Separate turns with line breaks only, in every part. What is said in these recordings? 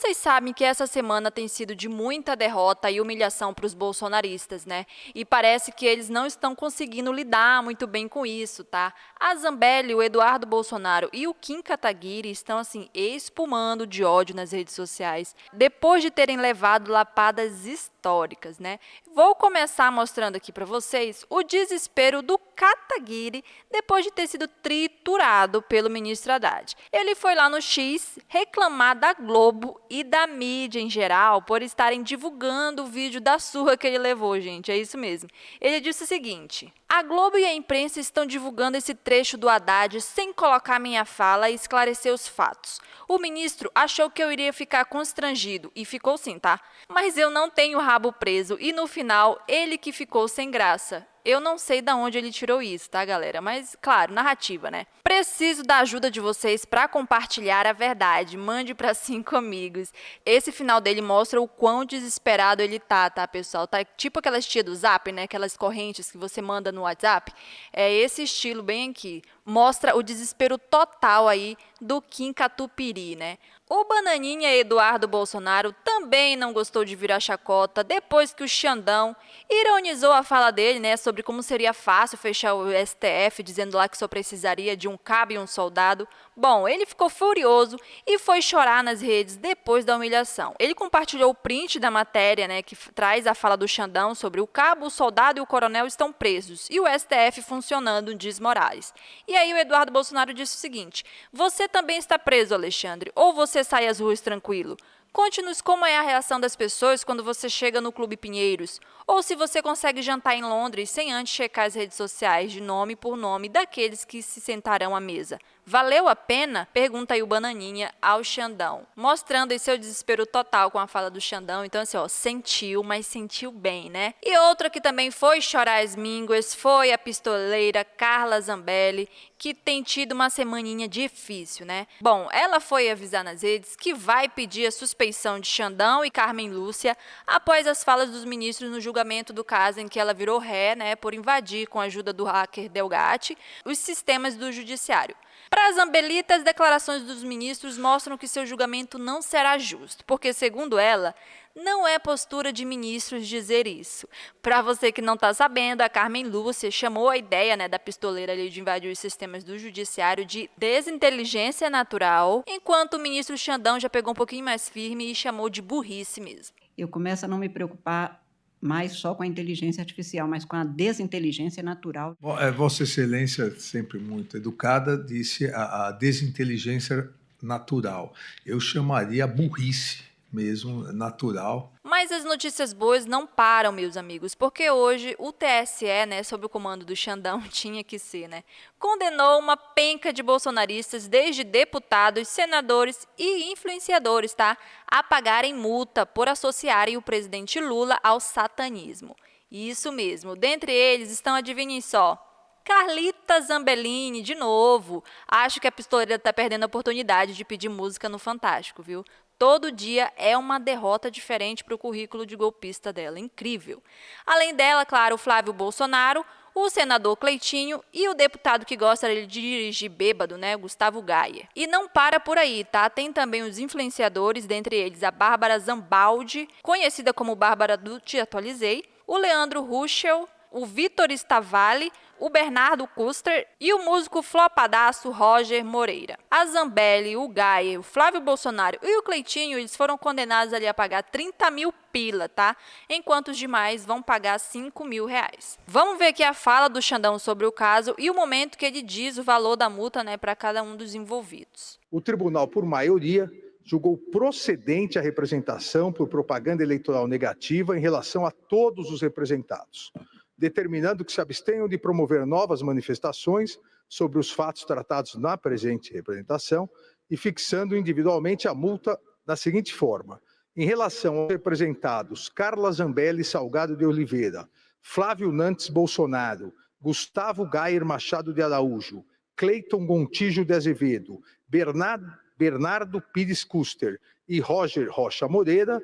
Vocês sabem que essa semana tem sido de muita derrota e humilhação para os bolsonaristas, né? E parece que eles não estão conseguindo lidar muito bem com isso, tá? A Zambelli, o Eduardo Bolsonaro e o Kim Kataguiri estão, assim, espumando de ódio nas redes sociais, depois de terem levado lapadas históricas, né? Vou começar mostrando aqui para vocês o desespero do Kataguiri depois de ter sido triturado pelo ministro Haddad. Ele foi lá no X reclamar da Globo e da mídia em geral por estarem divulgando o vídeo da surra que ele levou, gente. É isso mesmo. Ele disse o seguinte: a Globo e a imprensa estão divulgando esse trecho do Haddad sem colocar minha fala e esclarecer os fatos. O ministro achou que eu iria ficar constrangido, e ficou sim, tá? Mas eu não tenho o rabo preso, e no final, ele que ficou sem graça. Eu não sei de onde ele tirou isso, tá, galera? Mas, claro, narrativa, né? Preciso da ajuda de vocês para compartilhar a verdade. Mande para 5 amigos. Esse final dele mostra o quão desesperado ele tá, pessoal? Tá tipo aquelas tia do Zap, né? Aquelas correntes que você manda no WhatsApp. É esse estilo bem aqui. Mostra o desespero total aí do Kim Kataguiri, né? O bananinha Eduardo Bolsonaro também não gostou de virar chacota depois que o Xandão ironizou a fala dele, né, sobre como seria fácil fechar o STF, dizendo lá que só precisaria de um cabo e um soldado. Bom, ele ficou furioso e foi chorar nas redes depois da humilhação. Ele compartilhou o print da matéria, né, que traz a fala do Xandão sobre o cabo, o soldado e o coronel estão presos e o STF funcionando, diz Morales. E aí o Eduardo Bolsonaro disse o seguinte: você também está preso, Alexandre, ou você sai às ruas tranquilo? Conte-nos como é a reação das pessoas quando você chega no Clube Pinheiros, ou se você consegue jantar em Londres sem antes checar as redes sociais de nome por nome daqueles que se sentarão à mesa. Valeu a pena? Pergunta aí o Bananinha ao Xandão, mostrando aí seu desespero total com a fala do Xandão. Então assim, ó, sentiu, mas sentiu bem, né? E outra que também foi chorar as mínguas foi a pistoleira Carla Zambelli, que tem tido uma semaninha difícil, né? Bom, ela foi avisar nas redes que vai pedir a suspeição de Xandão e Carmen Lúcia após as falas dos ministros no julgamento do caso em que ela virou ré, né, por invadir, com a ajuda do hacker Delgatti, os sistemas do judiciário. Para as Zambellitas, as declarações dos ministros mostram que seu julgamento não será justo, porque, segundo ela, não é postura de ministros dizer isso. Para você que não está sabendo, a Carmen Lúcia chamou a ideia, né, da pistoleira ali de invadir os sistemas do judiciário de desinteligência natural, enquanto o ministro Xandão já pegou um pouquinho mais firme e chamou de burrice mesmo.
Eu começo a não me preocupar mais só com a inteligência artificial, mas com a desinteligência natural.
Vossa Excelência, sempre muito educada, disse a desinteligência natural. Eu chamaria a burrice mesmo, natural.
Mas as notícias boas não param, meus amigos, porque hoje o TSE, né, sob o comando do Xandão, tinha que ser, né, condenou uma penca de bolsonaristas, desde deputados, senadores e influenciadores, tá, a pagarem multa por associarem o presidente Lula ao satanismo. Isso mesmo, dentre eles estão, adivinhem só, Carlita Zambellini, de novo. Acho que a pistoleira está perdendo a oportunidade de pedir música no Fantástico, viu? Todo dia é uma derrota diferente para o currículo de golpista dela. Incrível. Além dela, claro, o Flávio Bolsonaro, o senador Cleitinho e o deputado que gosta de dirigir bêbado, né, Gustavo Gayer. E não para por aí, tá? Tem também os influenciadores, dentre eles a Bárbara Zambaldi, conhecida como Bárbara do Te Atualizei, o Leandro Ruschel, o Vitor Stavalli, o Bernardo Custer e o músico flopadaço Roger Moreira. A Zambelli, o Gayer, o Flávio Bolsonaro e o Cleitinho, eles foram condenados ali a pagar 30 mil pila, tá? Enquanto os demais vão pagar 5 mil reais. Vamos ver aqui a fala do Xandão sobre o caso e o momento que ele diz o valor da multa, né, para cada um dos envolvidos.
O tribunal, por maioria, julgou procedente a representação por propaganda eleitoral negativa em relação a todos os representados, determinando que se abstenham de promover novas manifestações sobre os fatos tratados na presente representação e fixando individualmente a multa da seguinte forma: em relação aos representados Carla Zambelli Salgado de Oliveira, Flávio Nantes Bolsonaro, Gustavo Gayer Machado de Araújo, Cleiton Gontijo de Azevedo, Bernardo Pires Custer e Roger Rocha Moreira,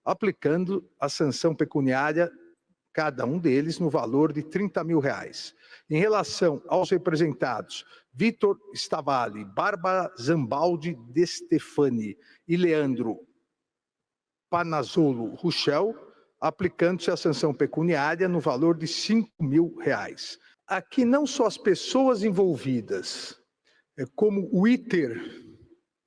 aplicando a sanção pecuniária cada um deles no valor de 30 mil reais. Em relação aos representados Vitor Stavalli, Bárbara Zambaldi de Stefani e Leandro Panazolo Ruschel, aplicando-se a sanção pecuniária no valor de R$5.000. Aqui não só as pessoas envolvidas, como o iter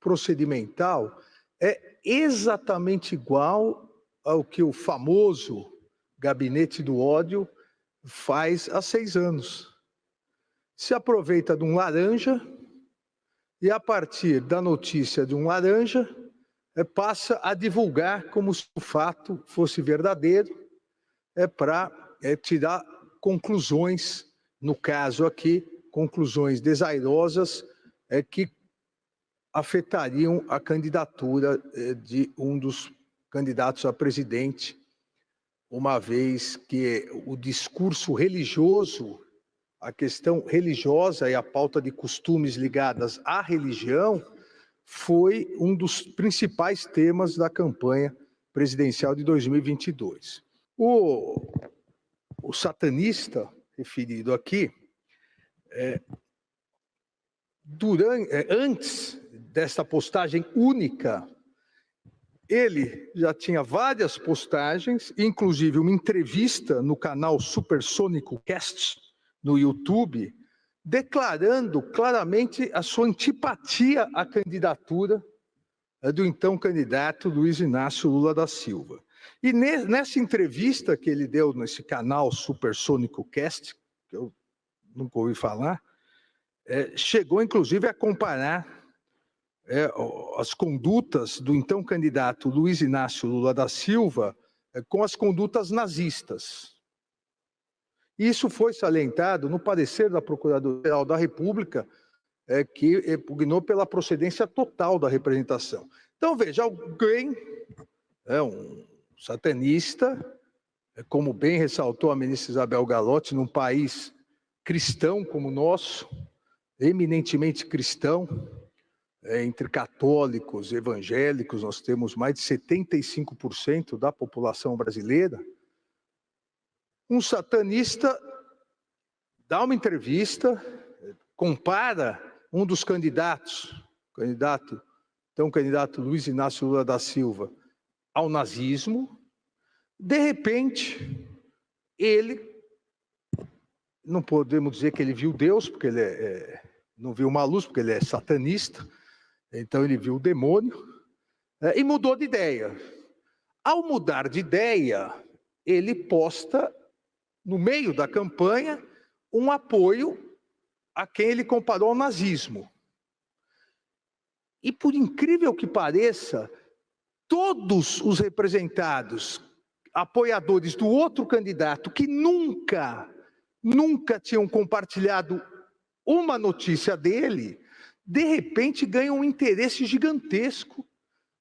procedimental é exatamente igual ao que o famoso gabinete do ódio faz há 6 anos. Se aproveita de um laranja e, a partir da notícia de um laranja, passa a divulgar como se o fato fosse verdadeiro, para tirar conclusões, no caso aqui, conclusões desairosas que afetariam a candidatura de um dos candidatos a presidente, uma vez que o discurso religioso, a questão religiosa e a pauta de costumes ligadas à religião foi um dos principais temas da campanha presidencial de 2022. O satanista referido aqui, antes desta postagem única, ele já tinha várias postagens, inclusive uma entrevista no canal Supersônico Cast, no YouTube, declarando claramente a sua antipatia à candidatura do então candidato Luiz Inácio Lula da Silva. E nessa entrevista que ele deu nesse canal Supersônico Cast, que eu nunca ouvi falar, chegou inclusive a comparar as condutas do então candidato Luiz Inácio Lula da Silva com as condutas nazistas. Isso foi salientado no parecer da Procuradoria-Geral da República, que pugnou pela procedência total da representação. Então, veja, alguém, um satanista, como bem ressaltou a ministra Isabel Galotti, num país cristão como o nosso, eminentemente cristão, entre católicos e evangélicos, nós temos mais de 75% da população brasileira. Um satanista dá uma entrevista, compara um dos candidato Luiz Inácio Lula da Silva, ao nazismo. De repente, ele, não podemos dizer que ele viu Deus, porque ele não viu uma luz, porque ele é satanista, então ele viu o demônio, e mudou de ideia. Ao mudar de ideia, ele posta, no meio da campanha, um apoio a quem ele comparou ao nazismo. E, por incrível que pareça, todos os representados, apoiadores do outro candidato, que nunca tinham compartilhado uma notícia dele, de repente ganham um interesse gigantesco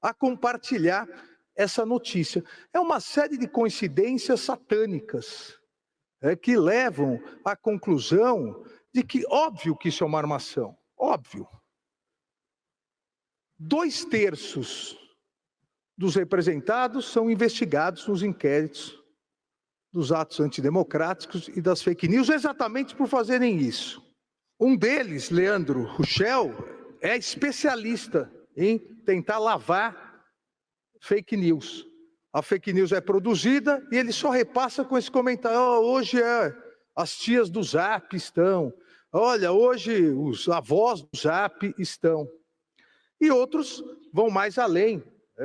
a compartilhar essa notícia. É uma série de coincidências satânicas que levam à conclusão de que, óbvio que isso é uma armação, óbvio. 2/3 dos representados são investigados nos inquéritos dos atos antidemocráticos e das fake news, exatamente por fazerem isso. Um deles, Leandro Ruschel, é especialista em tentar lavar fake news. A fake news é produzida e ele só repassa com esse comentário: hoje as tias do Zap estão, olha, hoje os avós do Zap estão. E outros vão mais além,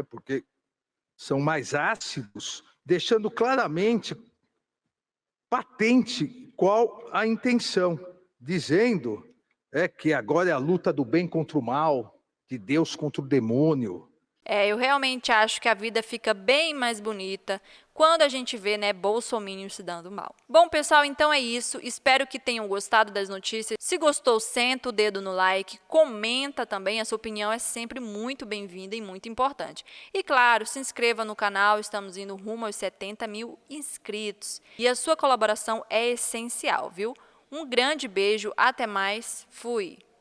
porque são mais ácidos, deixando claramente patente qual a intenção, dizendo que agora é a luta do bem contra o mal, de Deus contra o demônio.
Eu realmente acho que a vida fica bem mais bonita quando a gente vê, bolsominions se dando mal. Bom, pessoal, então é isso. Espero que tenham gostado das notícias. Se gostou, senta o dedo no like, comenta também. A sua opinião é sempre muito bem-vinda e muito importante. E, claro, se inscreva no canal. Estamos indo rumo aos 70.000 inscritos. E a sua colaboração é essencial, viu? Um grande beijo, até mais, fui!